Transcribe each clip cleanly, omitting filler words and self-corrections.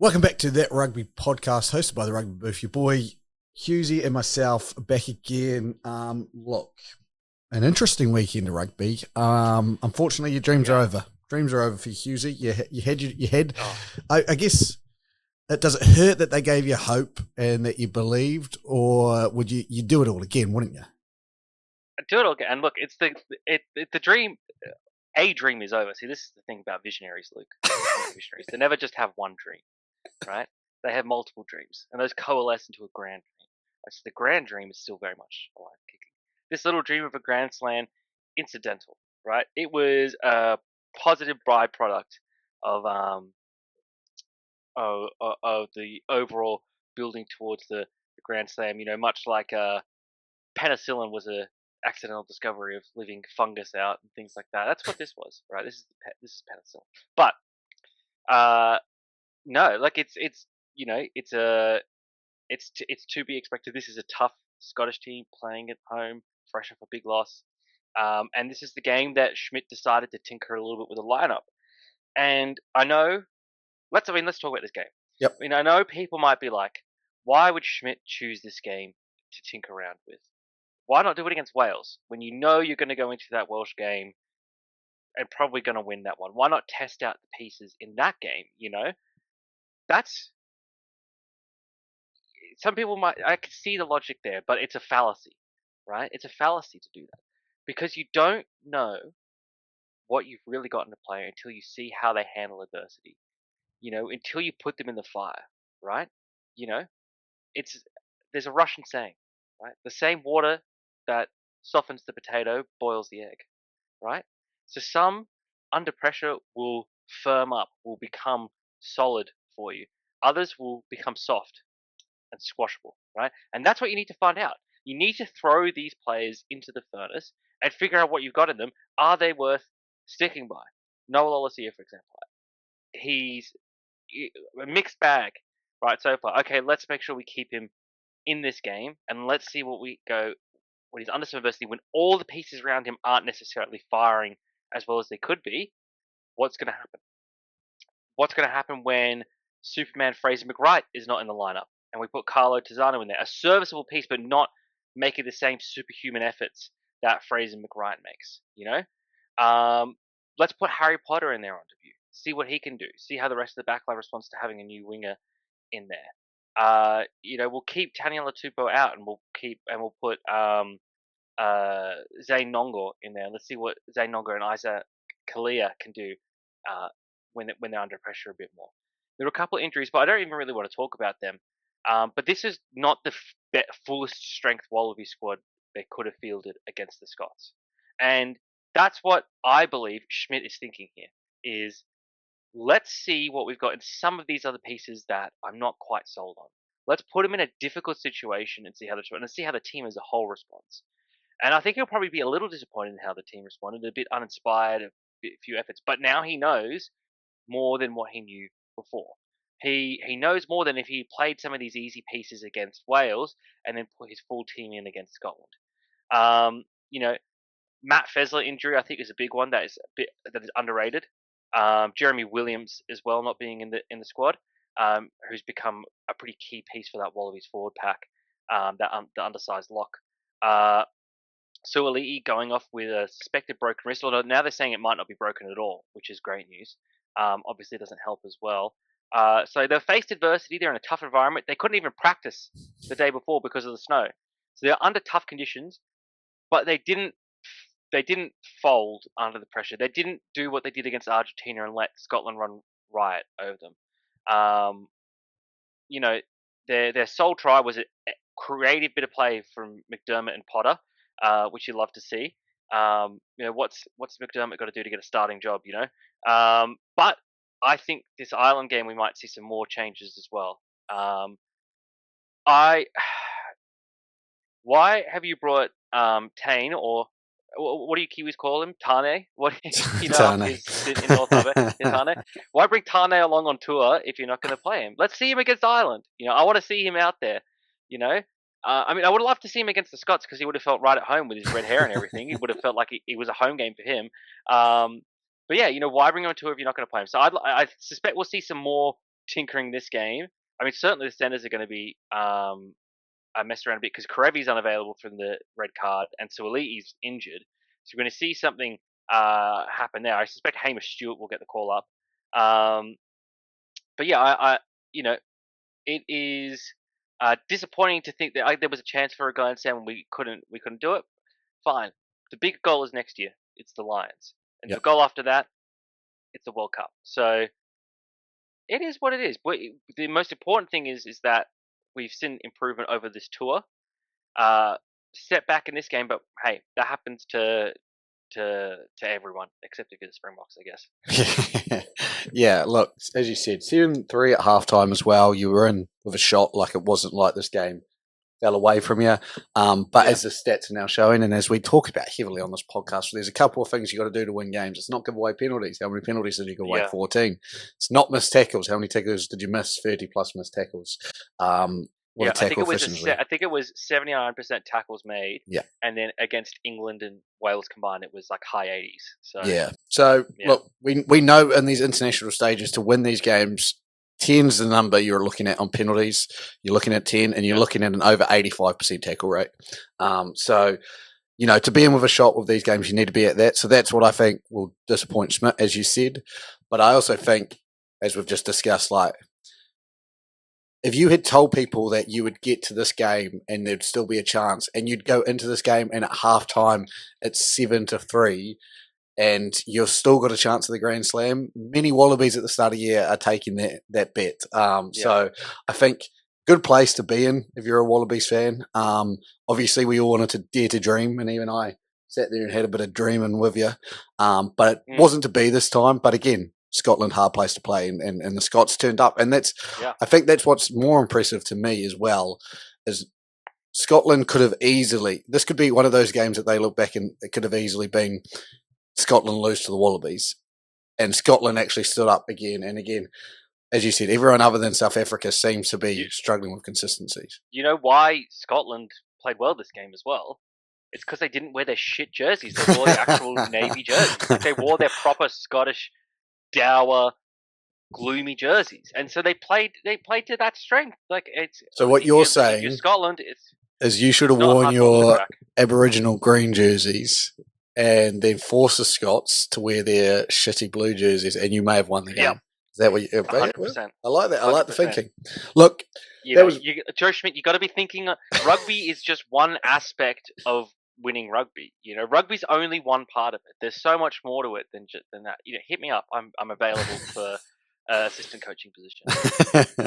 Welcome back to That Rugby podcast, hosted by the Rugby Booth. Your boy Hughesy and myself are back again. Look, an interesting weekend of rugby. Unfortunately, your dreams are over. Dreams are over for you, Hughesy. You had. I guess. Does it hurt that they gave you hope and that you believed, or would you do it all again? Wouldn't you? I'd do it all again. And look, it's the dream. A dream is over. See, this is the thing about visionaries, Luke. Visionaries. They never just have one dream, right? They have multiple dreams, and those coalesce into a grand dream. So the grand dream is still very much alive, kicking. This little dream of a Grand Slam, incidental, right? It was a positive byproduct of the overall building towards the Grand Slam. You know, much like penicillin was a accidental discovery of living fungus out and things like that. That's what this was, right? This is penicillin. But no, like it's you know it's to be expected. This is a tough Scottish team playing at home, fresh off a big loss, and this is the game that Schmidt decided to tinker a little bit with the lineup. And I know, let's talk about this game. Yep. I mean, I know people might be like, why would Schmidt choose this game to tinker around with? Why not do it against Wales when you know you're going to go into that Welsh game and probably going to win that one? Why not test out the pieces in that game? You know, that's some people I can see the logic there, but it's a fallacy, right? It's a fallacy to do that because you don't know what you've really got in a player until you see how they handle adversity. You know, until you put them in the fire, right? You know, there's a Russian saying, right? The same water that softens the potato boils the egg, right? So some under pressure will firm up, will become solid for you. Others will become soft and squashable, right? And that's what you need to find out. You need to throw these players into the furnace and figure out what you've got in them. Are they worth sticking by? Noel Olacia, for example. He's a mixed bag, right, so far. Okay, let's make sure we keep him in this game, and let's see what we go when he's under some adversity, when all the pieces around him aren't necessarily firing as well as they could be. What's going to happen? What's going to happen when Superman Fraser McWright is not in the lineup, and we put Carlo Tizzano in there, a serviceable piece, but not making the same superhuman efforts that Fraser McWright makes? You know, let's put Harry Potter in there on debut. See what he can do. See how the rest of the backline responds to having a new winger in there. You know, we'll keep Taniela Tupou out, and we'll put Zane Nongo in there. Let's see what Zane Nongo and Isaac Kalia can do when they're under pressure a bit more. There were a couple of injuries, but I don't even really want to talk about them. But this is not the fullest strength Wallaby squad they could have fielded against the Scots, and that's what I believe Schmidt is thinking here. Is let's see what we've got in some of these other pieces that I'm not quite sold on. Let's put them in a difficult situation and see how the team as a whole responds. And I think he'll probably be a little disappointed in how the team responded, a bit uninspired, a few efforts. But now he knows more than what he knew before. He knows more than if he played some of these easy pieces against Wales and then put his full team in against Scotland. You know, Matt Fessler injury I think is a big one that is underrated. Jeremy Williams as well not being in the squad, who's become a pretty key piece for that Wallabies forward pack, the undersized lock. Suaalii going off with a suspected broken wrist, although now they're saying it might not be broken at all, which is great news. Obviously it doesn't help as well. So they've faced adversity, they're in a tough environment, they couldn't even practice the day before because of the snow. So they're under tough conditions, but they didn't fold under the pressure. They didn't do what they did against Argentina and let Scotland run riot over them. You know, their sole try was a creative bit of play from McDermott and Potter, which you love to see. You know, what's McDermott got to do to get a starting job? You know, but I think this Ireland game we might see some more changes as well. Why have you brought Tane, or what do you Kiwis call him? Tane? What you know? Tane. In North Harbour, Tane. Why bring Tane along on tour if you're not going to play him? Let's see him against Ireland. You know, I want to see him out there. You know, I mean, I would love to see him against the Scots because he would have felt right at home with his red hair and everything. He would have felt like it was a home game for him. But yeah, you know, why bring him on tour if you're not going to play him? So I suspect we'll see some more tinkering this game. I mean, certainly the centers are going to be messed around a bit because Karevi's unavailable from the red card and Suaalii's injured. So we're going to see something happen there. I suspect Hamish Stewart will get the call up. But yeah, I it is disappointing to think that there was a chance for a guy in Sam and we couldn't do it. Fine. The big goal is next year. It's the Lions, and the goal after that, it's the World Cup. So it is what it is. But the most important thing is that we've seen improvement over this tour. Setback in this game, but hey, that happens to everyone except the Springboks, I guess. Yeah, look, as you said, 7-3 at halftime as well. You were in with a shot, like it wasn't like this game fell away from you. But as the stats are now showing, and as we talk about heavily on this podcast, there's a couple of things you got to do to win games. It's not give away penalties. How many penalties did you give away? 14. It's not miss tackles. How many tackles did you miss? 30 plus missed tackles. I think it was 79% tackles made. Yeah. And then against England and Wales combined, it was like high 80s. So look, we know in these international stages to win these games, 10's the number you're looking at on penalties. You're looking at 10 and you're looking at an over 85% tackle rate. To be in with a shot with these games, you need to be at that. So that's what I think will disappoint Schmidt, as you said. But I also think, as we've just discussed, like, if you had told people that you would get to this game and there'd still be a chance, and you'd go into this game and at halftime it's 7-3, and you've still got a chance of the Grand Slam, many Wallabies at the start of the year are taking that bet. So I think good place to be in if you're a Wallabies fan. Obviously, we all wanted to dare to dream, and even I sat there and had a bit of dreaming with you. But it wasn't to be this time. But again, Scotland, hard place to play, and the Scots turned up. And I think that's what's more impressive to me as well, is Scotland could have easily, this could be one of those games that they look back and it could have easily been Scotland lose to the Wallabies. And Scotland actually stood up again and again. As you said, everyone other than South Africa seems to be struggling with consistencies. You know why Scotland played well this game as well? It's because they didn't wear their shit jerseys. They wore the actual Navy jerseys. Like, they wore their proper Scottish, dour, gloomy jerseys, and so they played to that strength. Like, it's so what you're saying, you're Scotland, is you should have worn your Aboriginal green jerseys and then force the Scots to wear their shitty blue jerseys, and you may have won the game. Is that what you? 100%. I like that. 100%. I like the thinking. Look, Joe Schmidt. You got to be thinking. Rugby is just one aspect of winning rugby. Rugby's only one part of it. There's so much more to it than that. Hit me up. I'm available for assistant coaching position.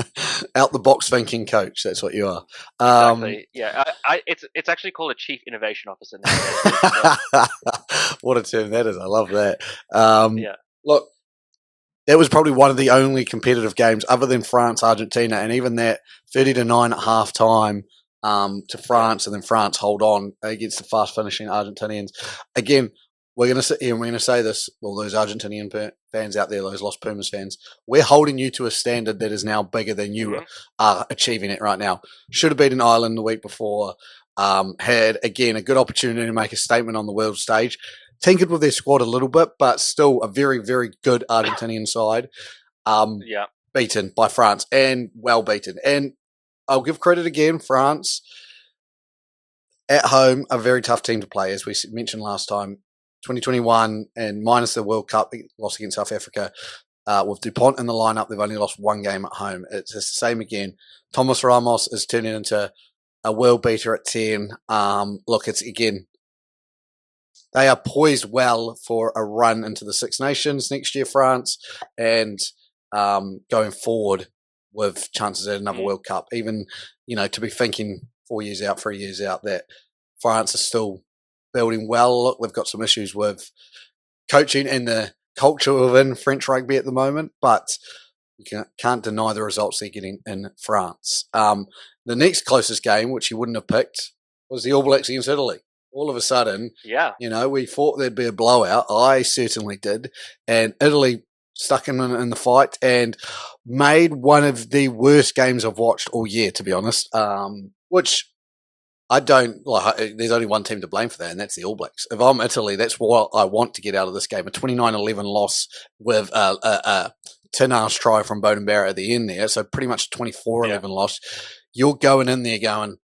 Out the box thinking coach. That's what you are. Exactly. Yeah. It's actually called a chief innovation officer now. What a term that is. I love that. Yeah. Look, that was probably one of the only competitive games other than France, Argentina, and even that 30-9 at half time to France, and then France hold on against the fast finishing Argentinians. Again, we're going to sit here and we're going to say this, well, those Argentinian fans out there, those Los Pumas fans, we're holding you to a standard that is now bigger than you are achieving it right now. Should have beaten Ireland the week before, had, again, a good opportunity to make a statement on the world stage. Tinkered with their squad a little bit, but still a very, very good Argentinian side. Beaten by France, and well beaten. And I'll give credit again, France at home, a very tough team to play, as we mentioned last time. 2021, and minus the World Cup loss against South Africa, with DuPont in the lineup, they've only lost one game at home. It's the same again. Thomas Ramos is turning into a world beater at 10. Look, it's again, they are poised well for a run into the Six Nations next year, France, and going forward with chances at another World Cup. Even, to be thinking 4 years out, 3 years out, that France is still building well. Look, they've got some issues with coaching and the culture within French rugby at the moment, but you can't deny the results they're getting in France. The next closest game, which you wouldn't have picked, was the All Blacks against Italy. All of a sudden, we thought there'd be a blowout. I certainly did. And Italy stuck in the fight and made one of the worst games I've watched all year, to be honest, which I don't like. There's only one team to blame for that, and that's the All Blacks. If I'm Italy, that's what I want to get out of this game, a 29-11 loss with a Tinar's try from Bowden Barrett at the end there, so pretty much 24-11 loss. You're going in there going,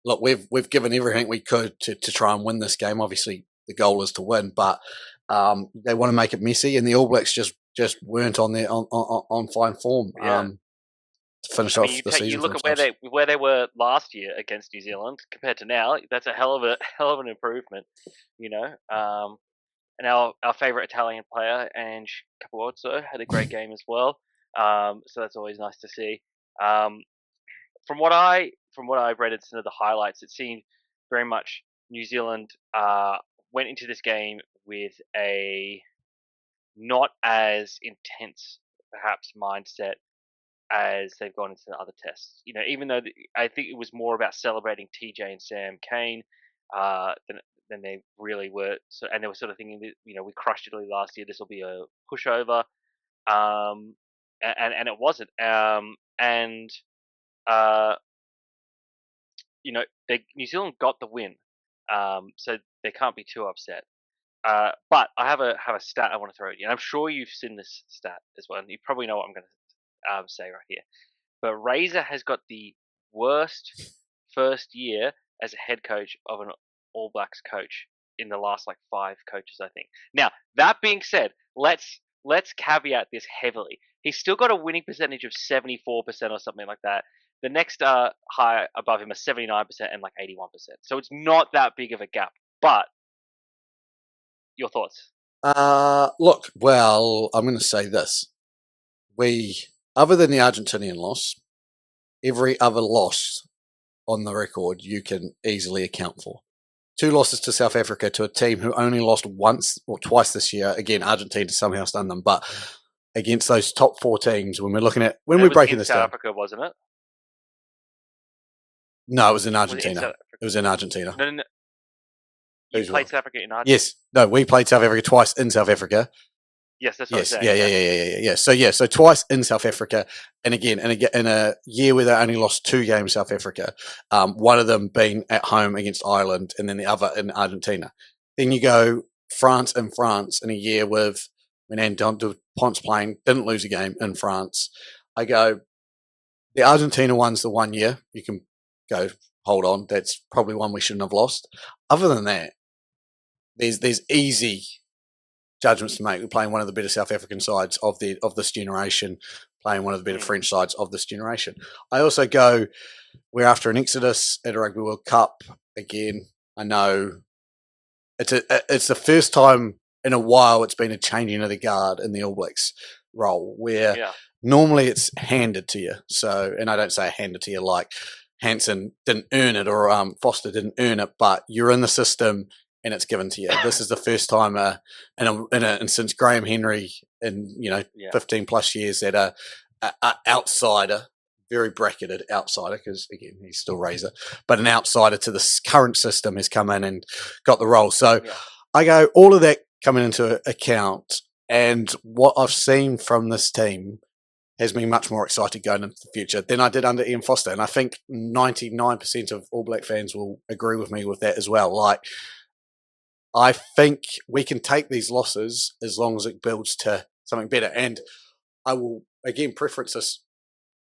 look, we've given everything we could to try and win this game. Obviously, the goal is to win, but they want to make it messy, and the All Blacks just weren't on fine form. To finish off the season. You look at where they were last year against New Zealand compared to now. That's a hell of an improvement, And our favourite Italian player, Ange Capuozzo, had a great game as well. So that's always nice to see. From what I've read in some of the highlights, it seemed very much New Zealand went into this game with a not as intense, perhaps, mindset as they've gone into the other tests. Even though I think it was more about celebrating TJ and Sam Kane than they really were. So, and they were sort of thinking that, we crushed Italy last year. This will be a pushover, and it wasn't. New Zealand got the win, so they can't be too upset. But I have a stat I want to throw at you. And I'm sure you've seen this stat as well, and you probably know what I'm going to say right here. But Razor has got the worst first year as a head coach of an All Blacks coach in the last 5 coaches, I think. Now, that being said, let's caveat this heavily. He's still got a winning percentage of 74% or something like that. The next high above him is 79% and 81%. So it's not that big of a gap. But your thoughts? Look, well, I'm going to say this. Other than the Argentinian loss, every other loss on the record you can easily account for. 2 losses to South Africa, to a team who only lost once or twice this year. Again, Argentina somehow stunned them, but against those top 4 teams, when we're breaking this down, South Africa, wasn't it? No, it was in Argentina. It was in Argentina. No. You played South Africa in Argentina? Yes. No, we played South Africa twice in South Africa. Yes, that's what I'm saying. Yeah. So twice in South Africa, and again in a year where they only lost 2 games, South Africa. One of them being at home against Ireland, and then the other in Argentina. Then you go France in a year with when Antoine Dupont's playing, didn't lose a game in France. I go, the Argentina one's the 1 year. You can go, hold on, that's probably one we shouldn't have lost. Other than that, there's easy judgments to make. We're playing one of the better South African sides of this generation, playing one of the better French sides of this generation. I also go, we're after an exodus at a Rugby World Cup. Again, I know it's the first time in a while it's been a changing of the guard in the All Blacks role, where normally it's handed to you. So, and I don't say handed to you like Hansen didn't earn it or Foster didn't earn it, but you're in the system and it's given to you. This is the first time and since Graham Henry in 15 plus years that a outsider, very bracketed outsider, because again he's still Razor, but an outsider to the current system has come in and got the role. So I go, all of that coming into account, and what I've seen from this team has me much more excited going into the future than I did under Ian Foster. And I think 99% of All Black fans will agree with me with that as well. I think we can take these losses as long as it builds to something better. And I will, again, preference this.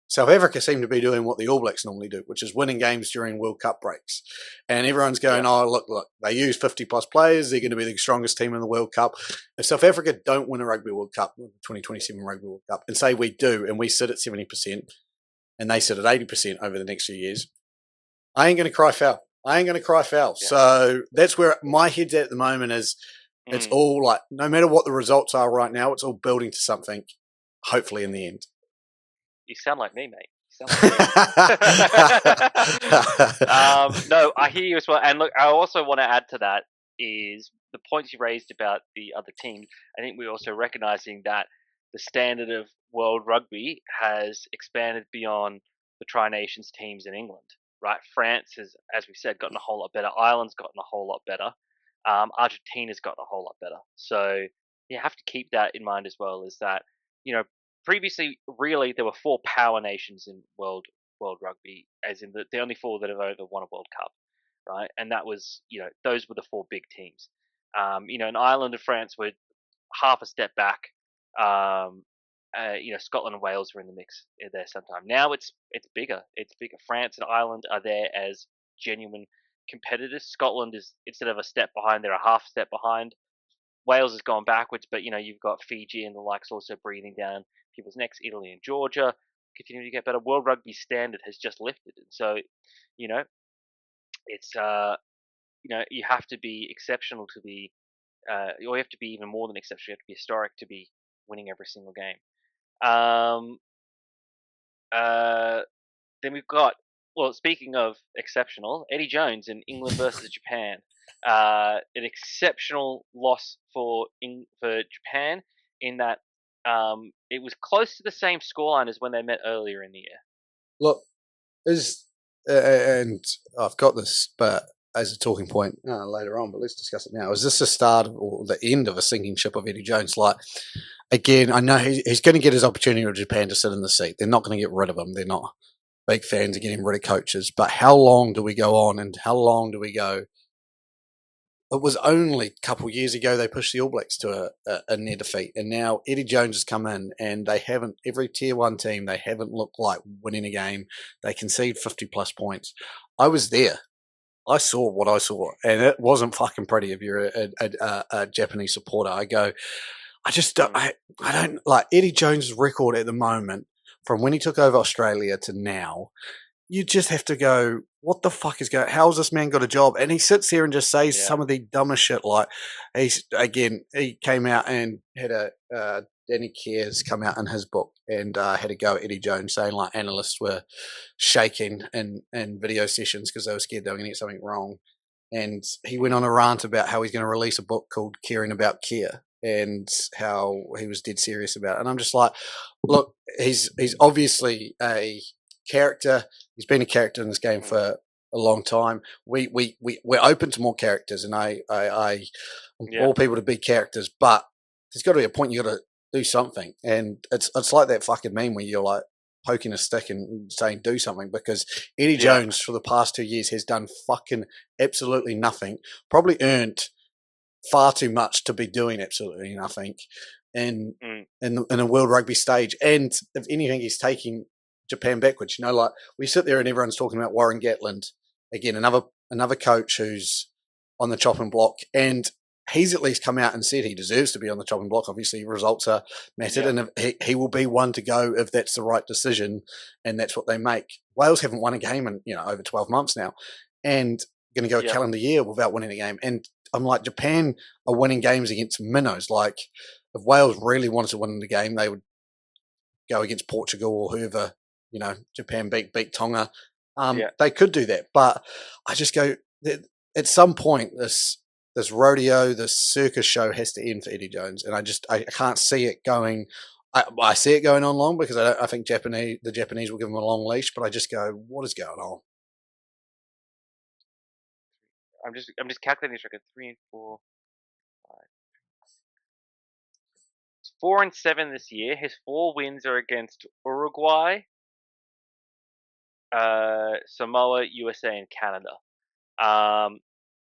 South Africa seem to be doing what the All Blacks normally do, which is winning games during World Cup breaks. And everyone's going, oh, look, they use 50-plus players. They're going to be the strongest team in the World Cup. If South Africa don't win a Rugby World Cup, the 2027 Rugby World Cup, and say we do, and we sit at 70%, and they sit at 80% over the next few years, I ain't going to cry foul. Yeah. So that's where my head's at the moment is it's all no matter what the results are right now, it's all building to something, hopefully in the end. You sound like me, mate. No, I hear you as well. And look, I also want to add to that is the points you raised about the other teams. I think we're also recognizing that the standard of world rugby has expanded beyond the Tri-Nations teams in England. Right, France has, as we said, gotten a whole lot better. Ireland's gotten a whole lot better. Argentina's gotten a whole lot better. So you have to keep that in mind as well. Is that previously really there were 4 power nations in world rugby, as in the only 4 that have ever won a World Cup, right? And that was those were the 4 big teams. And Ireland and France were half a step back, Scotland and Wales were in the mix there sometime. Now it's bigger. It's bigger. France and Ireland are there as genuine competitors. Scotland is, instead of a step behind, they're a half step behind. Wales has gone backwards, but you've got Fiji and the likes also breathing down people's necks. Italy and Georgia continue to get better. World Rugby standard has just lifted, and so it's you have to be exceptional to be, or you have to be even more than exceptional. You have to be historic to be winning every single game. Then we've got, well, speaking of exceptional, Eddie Jones in England versus Japan. An exceptional loss for Japan in that it was close to the same scoreline as when they met earlier in the year. Look, and I've got this, but as a talking point later on, but let's discuss it now. Is this the start or the end of a sinking ship of Eddie Jones? Like, again, I know he's going to get his opportunity with Japan to sit in the seat. They're not going to get rid of him. They're not big fans of getting rid of coaches. But how long do we go on, and how long do we go? It was only a couple of years ago they pushed the All Blacks to a near defeat, and now Eddie Jones has come in, and they haven't, every tier one team, they haven't looked like winning a game. They concede 50+ points. I was there. I saw what I saw, and it wasn't fucking pretty if you're a Japanese supporter. I just don't, I don't like Eddie Jones' record at the moment from when he took over Australia to now. You just have to go, what the fuck is going? How's this man got a job? And he sits here and just says some of the dumbest shit. Like he came out and had Danny Cares come out in his book and had a go at Eddie Jones, saying like analysts were shaking in video sessions because they were scared they were going to get something wrong. And he went on a rant about how he's going to release a book called Caring About Care and how he was dead serious about it. And I'm just like, look, he's obviously a character. He's been a character in this game for a long time. We're open to more characters, and I all people to be characters, but there's got to be a point you got to do something. And it's like that fucking meme where you're like poking a stick and saying do something, because Eddie Jones for the past 2 years has done fucking absolutely nothing. Probably earned far too much to be doing absolutely nothing in a World Rugby stage. And if anything, he's taking Japan backwards. Like we sit there and everyone's talking about Warren Gatland again, another coach who's on the chopping block, and he's at least come out and said he deserves to be on the chopping block. Obviously, results are mattered, and he will be one to go if that's the right decision, and that's what they make. Wales haven't won a game in over 12 months now, and going to go a calendar year without winning a game. And I'm like, Japan are winning games against minnows. Like, if Wales really wanted to win the game, they would go against Portugal or whoever. Japan beat Tonga. They could do that, but I just go, at some point this rodeo, this circus show has to end for Eddie Jones, and I can't see it going. I see it going on long because I think the Japanese will give him a long leash, but I just go, what is going on? I'm just calculating his record. 3 and 4, 5, 4 and 7 this year. His 4 wins are against Uruguay, Samoa, USA, and Canada.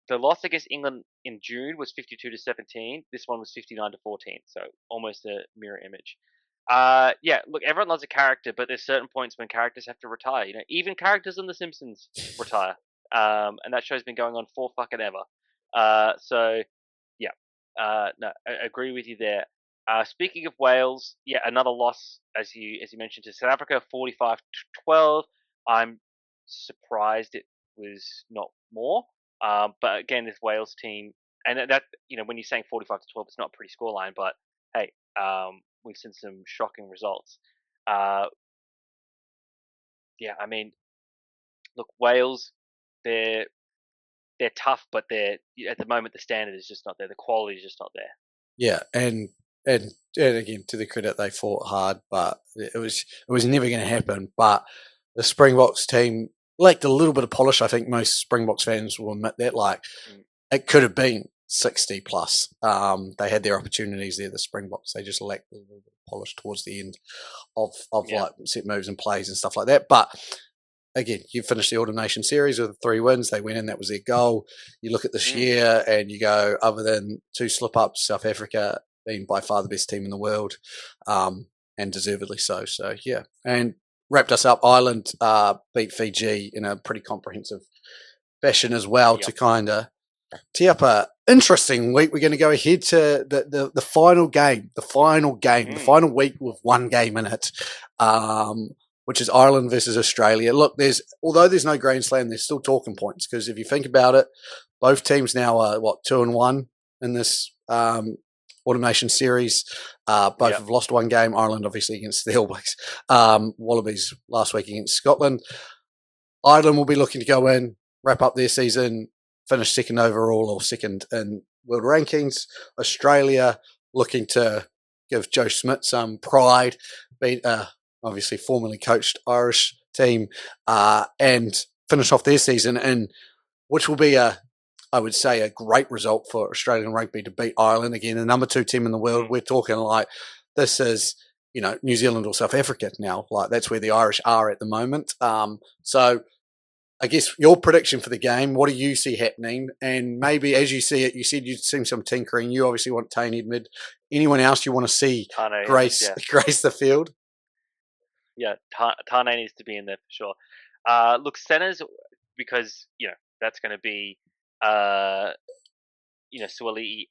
The loss against England in June was 52-17. This one was 59-14, so almost a mirror image. Look, everyone loves a character, but there's certain points when characters have to retire. Even characters on The Simpsons retire. And that show's been going on for fucking ever. No, I agree with you there. Speaking of Wales, another loss, as you mentioned, to South Africa, 45-12. I'm surprised it was not more. But again, this Wales team, and that when you're saying 45-12, it's not a pretty scoreline. But hey, we've seen some shocking results. I mean, look, Wales, they're tough, but at the moment the standard is just not there. The quality is just not there. Yeah, and again, to the credit, they fought hard, but it was never going to happen. But the Springboks team lacked a little bit of polish. I think most Springboks fans will admit that. Like, it could have been 60 plus. They had their opportunities there, the Springboks. They just lacked a little bit of polish towards the end of like set moves and plays and stuff like that. But again, you finished the All Nation series with 3 wins. They went in. That was their goal. You look at this year and you go, other than 2 slip-ups, South Africa being by far the best team in the world, and deservedly so. So, yeah. And wrapped us up, Ireland beat Fiji in a pretty comprehensive fashion as well to kind of tee up a interesting week. We're going to go ahead to the final game, the final week with one game in it, which is Ireland versus Australia. Look, although there's no Grand Slam, there's still talking points because if you think about it, both teams now are 2-1 in this Automation Series. Both have lost one game. Ireland obviously against the All Blacks. Wallabies last week against Scotland. Ireland will be looking to go in, wrap up their season, finish second overall or second in world rankings. Australia looking to give Joe Schmidt some pride, beat obviously formerly coached Irish team, and finish off their season, and which will be I would say a great result for Australian rugby to beat Ireland again, the number 2 team in the world. We're talking like this is New Zealand or South Africa now. Like that's where the Irish are at the moment. So I guess your prediction for the game, what do you see happening? And maybe as you see it, you said you'd seen some tinkering. You obviously want Tane Edmed. Anyone else you want to see grace the field? Yeah, Tane needs to be in there for sure. Look, centers, because, that's going to be, Suaalii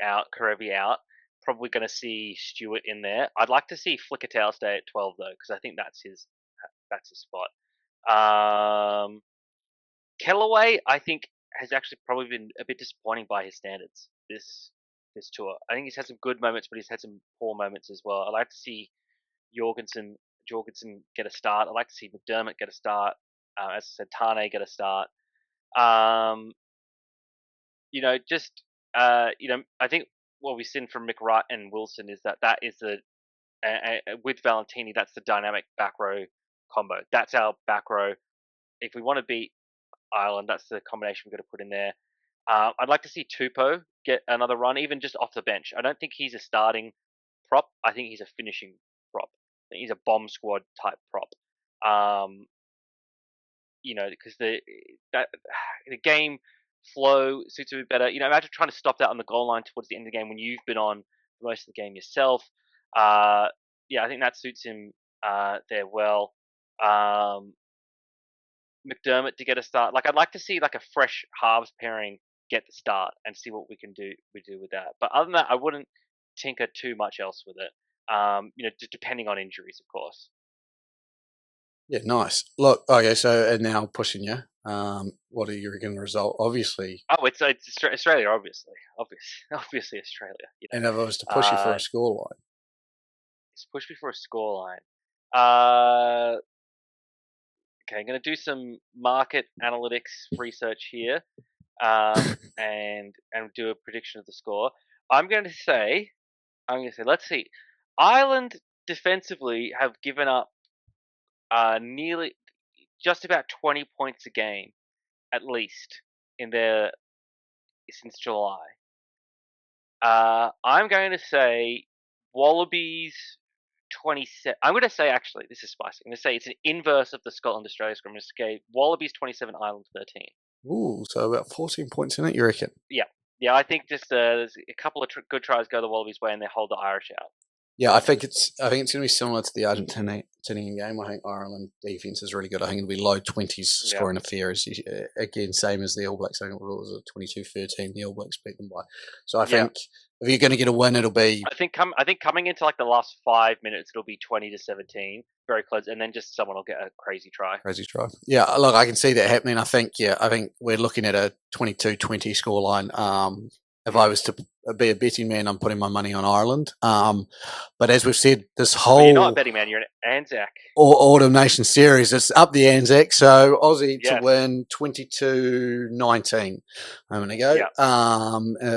out, Karevi out. Probably going to see Stewart in there. I'd like to see Flickertail stay at 12 though, because I think that's his spot. Kellaway, I think, has actually probably been a bit disappointing by his standards this tour. I think he's had some good moments, but he's had some poor moments as well. I'd like to see Jorgensen get a start. I'd like to see McDermott get a start. As I said, Tane get a start. I think what we've seen from Mick Wright and Wilson is that is with Valentini, that's the dynamic back row combo. That's our back row. If we want to beat Ireland, that's the combination we've got to put in there. I'd like to see Tupou get another run, even just off the bench. I don't think he's a starting prop. I think he's a finishing prop. I think he's a bomb squad type prop. Because the game flow suits a bit better. Imagine trying to stop that on the goal line towards the end of the game when you've been on most of the game yourself. I think that suits him there well. McDermott to get a start. Like I'd like to see like a fresh halves pairing get the start and see what we do with that. But other than that, I wouldn't tinker too much else with it. Just depending on injuries, of course. Yeah, nice. Look, okay, so and now pushing you. What are you going to result? Obviously. Oh, it's Australia, obviously Australia. And if I was to push you for a scoreline, just push me for a scoreline. Okay, I'm going to do some market analytics research here, and do a prediction of the score. I'm going to say, let's see. Ireland defensively have given up nearly just about 20 points a game, at least since July. I'm going to say Wallabies 27. I'm going to say, actually, this is spicy. I'm going to say it's an inverse of the Scotland-Australia scrum. I'm going to say Wallabies 27, Ireland 13. Ooh, so about 14 points in it, you reckon? Yeah. I think just there's a couple of good tries go the Wallabies' way, and they hold the Irish out. Yeah, I think it's going to be similar to the Argentina game. I think Ireland defense is really good. I think it'll be low 20s scoring affairs. Again, same as the All Blacks. I think it was 22-13. The All Blacks beat them by. So I think if you're going to get a win, it'll be. I think coming into like the last 5 minutes, it'll be 20-17, very close, and then just someone will get a crazy try. Yeah, look, I can see that happening. I think we're looking at a 22-20 scoreline. If I was to be a betting man, I'm putting my money on Ireland. But as we've said, this whole... you're not a betting man, you're an Anzac. Autumn Nation Series, it's up the Anzac. So Aussie to win 22-19. I'm going to go. Yeah.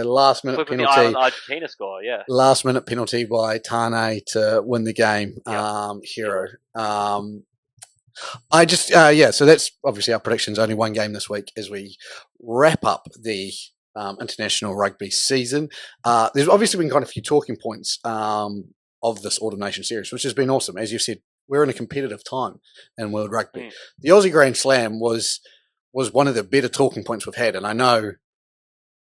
Last minute penalty. The Argentina score, yeah. Last minute penalty by Tane to win the game. Hero. So that's obviously our predictions. Only one game this week as we wrap up the international rugby season. There's obviously been kind of a few talking points of this Autumn Nation Series, which has been awesome. As you've said, we're in a competitive time in world rugby. The Aussie Grand Slam was one of the better talking points we've had, and I know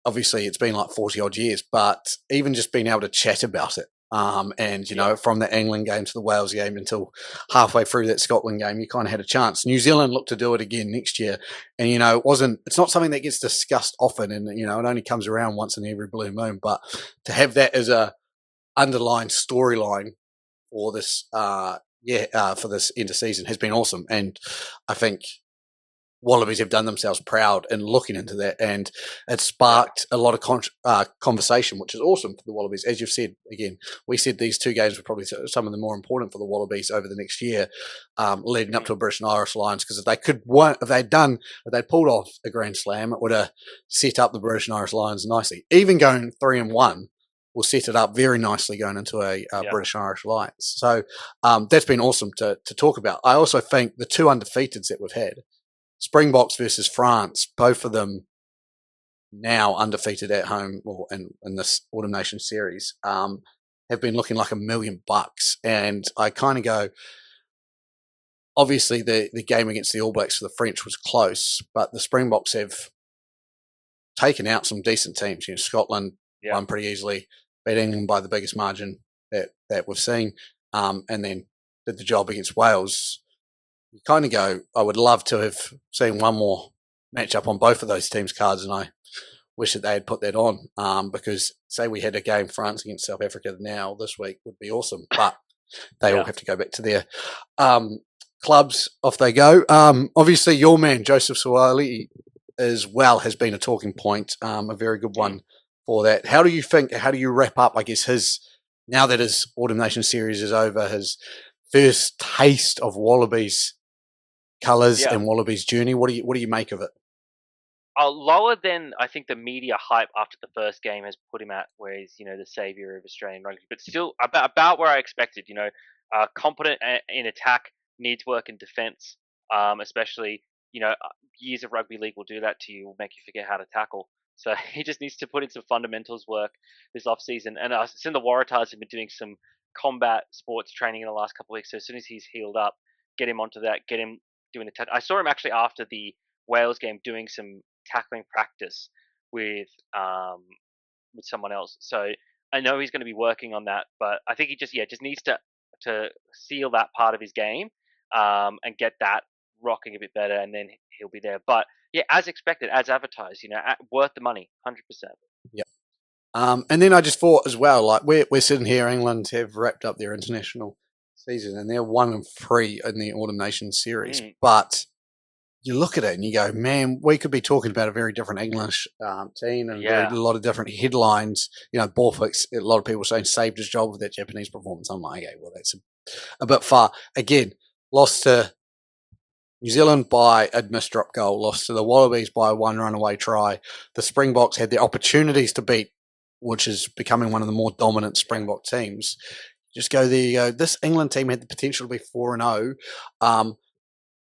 obviously it's been like 40 odd years, but even just being able to chat about it And, you know, from the England game to the Wales game until halfway through that Scotland game, you kind of had a chance. New Zealand looked to do it again next year. And, you know, it's not something that gets discussed often. And, you know, it only comes around once in every blue moon. But to have that as a underlying storyline for this, for this end of season has been awesome. And I think Wallabies have done themselves proud in looking into that, and it sparked a lot of conversation, which is awesome for the Wallabies. As you've said, again, we said these two games were probably some of the more important for the Wallabies over the next year, leading up to a British and Irish Lions, because if they'd pulled off a Grand Slam, it would have set up the British and Irish Lions nicely. Even going 3-1 will set it up very nicely going into a British and Irish Lions. So that's been awesome to talk about. I also think the two undefeateds that we've had, Springboks versus France, both of them now undefeated at home or in this Autumn Nation series, have been looking like $1 million. And I kind of go, obviously the game against the All Blacks for the French was close, but the Springboks have taken out some decent teams. You know, Scotland won pretty easily, beat England by the biggest margin that we've seen, and then did the job against Wales. You kind of go, I would love to have seen one more matchup on both of those teams' cards, and I wish that they had put that on, because say we had a game France against South Africa now this week would be awesome, but they all have to go back to their clubs. Off they go. Obviously, your man, Joseph Suaalii, as well, has been a talking point, a very good one for that. How do you wrap up, I guess, now that his Autumn Nation series is over, his first taste of Wallabies colours and Wallabies journey? What do you make of it? Lower than I think the media hype after the first game has put him at, where he's, you know, the saviour of Australian rugby, but still about where I expected. You know, competent in attack, needs work in defence, especially, you know, years of rugby league will do that to you, will make you forget how to tackle. So he just needs to put in some fundamentals work this off season. And I've seen the Waratahs have been doing some combat sports training in the last couple of weeks. So as soon as he's healed up, get him onto that, get him doing the I saw him actually after the Wales game doing some tackling practice with someone else. So I know he's going to be working on that, but I think he just needs to seal that part of his game, and get that rocking a bit better, and then he'll be there. But yeah, as expected, as advertised, you know, worth the money, 100%. Yeah. And then I just thought as well, like we're sitting here, England have wrapped up their international season and they're 1-3 in the Autumn Nation series. But you look at it and you go, man, we could be talking about a very different English team and a lot of different headlines. You know, Borthwick's, a lot of people saying saved his job with that Japanese performance. I'm like, okay, well, that's a bit far. Again, lost to New Zealand by a missed drop goal, lost to the Wallabies by one runaway try. The Springboks had the opportunities to beat, which is becoming one of the more dominant Springbok teams. Just go there, you go, this England team had the potential to be 4-0.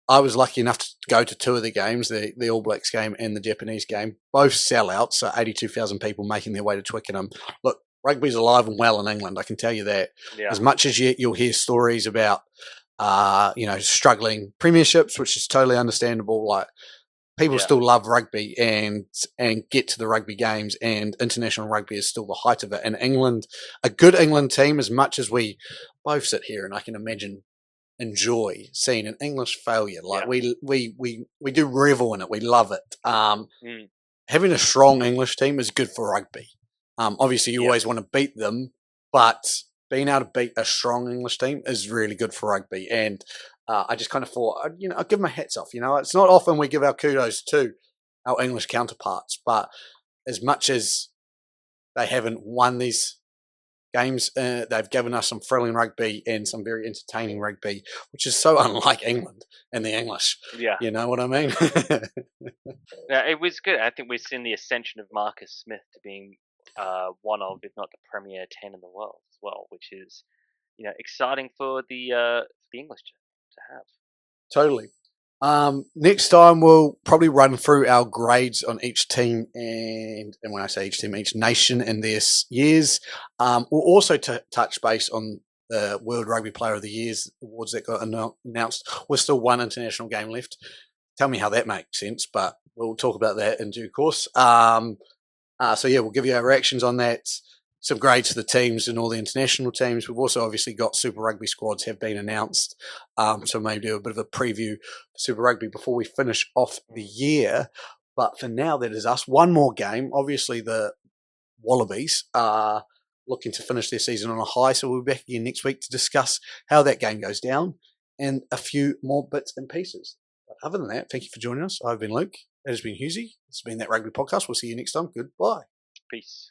I was lucky enough to go to two of the games, the All Blacks game and the Japanese game, both sellouts, so 82,000 people making their way to Twickenham. Look, rugby's alive and well in England, I can tell you that. Yeah. As much as you'll hear stories about, struggling premierships, which is totally understandable, like, people still love rugby and get to the rugby games, and international rugby is still the height of it. And England, a good England team, as much as we both sit here and I can imagine enjoy seeing an English failure, like we do revel in it, we love it. Having a strong English team is good for rugby. Obviously, you always want to beat them, but being able to beat a strong English team is really good for rugby. And I just kind of thought, I'll give my hats off. You know, it's not often we give our kudos to our English counterparts, but as much as they haven't won these games, they've given us some thrilling rugby and some very entertaining rugby, which is so unlike England and the English. Yeah. You know what I mean? Yeah, it was good. I think we've seen the ascension of Marcus Smith to being one of, if not the premier 10 in the world as well, which is, you know, exciting for the English to have. Totally. Next time we'll probably run through our grades on each team, and when I say each team, each nation and their years. We'll also touch base on the World Rugby Player of the Years awards that got announced. We're still one international game left. Tell me how that makes sense, but we'll talk about that in due course. So yeah, we'll give you our reactions on that. some grades for the teams and all the international teams. We've also obviously got Super Rugby squads have been announced. So maybe do a bit of a preview for Super Rugby before we finish off the year. But for now, that is us. One more game. Obviously, the Wallabies are looking to finish their season on a high. So we'll be back again next week to discuss how that game goes down and a few more bits and pieces. But other than that, thank you for joining us. I've been Luke. That has been Husey. This has been That Rugby Podcast. We'll see you next time. Goodbye. Peace.